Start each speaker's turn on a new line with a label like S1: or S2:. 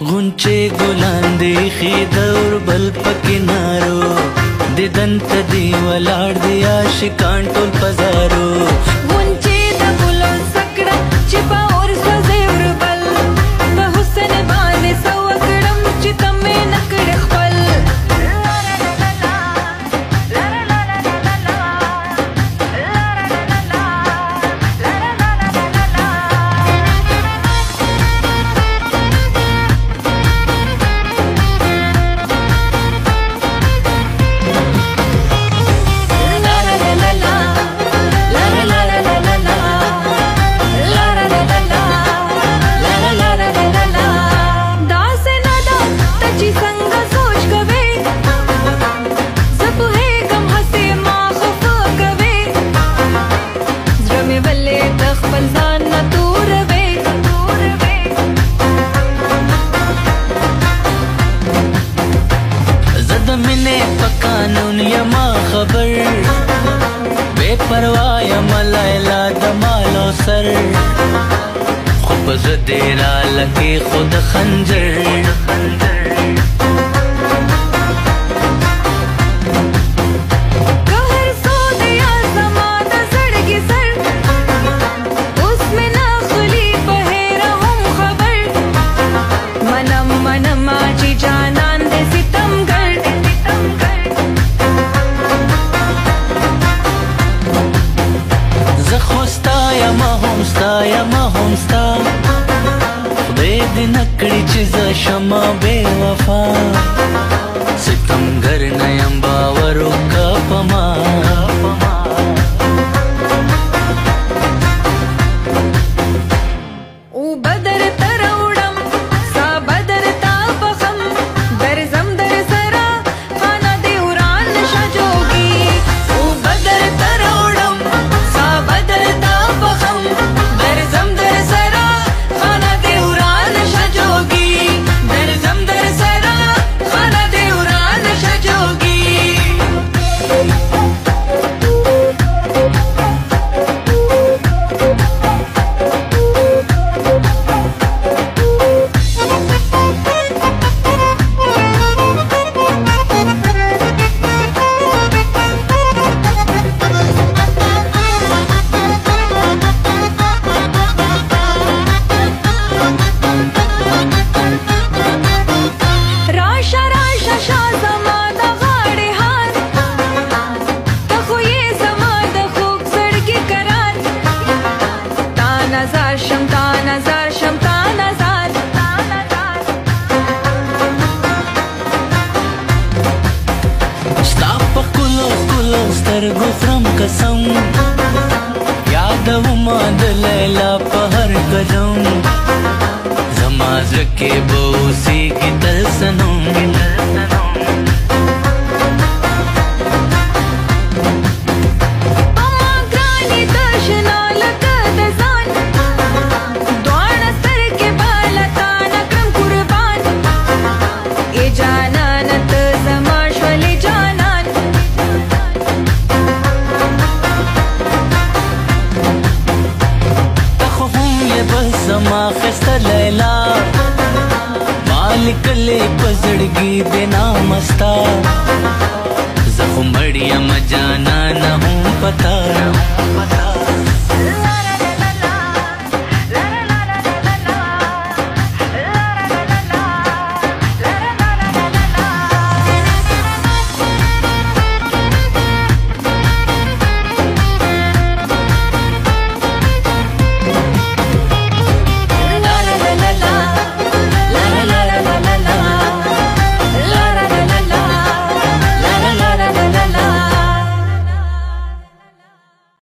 S1: غنچه ګلان دی خې دور بل پکینارو دیدن ته دی ولاړ دی عاشقان ټول پزارو
S2: غنچه د ګلو سکړه چې په اور سوځي وربل په حسن باندې سو کړم چې تمه نکړ خپل قانون یما خبر بے پروا یما لیلا دمال و سر خوب زدیرا لگے خود خنجر یما همستا خدای دې نکړي چې زه شمه بې وفا ستمګر نه یم باور وکړه په ما سترګو خرم قسم یادومه د لیلا په هر قدم زما زړه کې به اوسېږي تل صنم زما خسته لیلا مالک لې پزړګي دینا مستا زخم مړی ام جانا نه هم پتا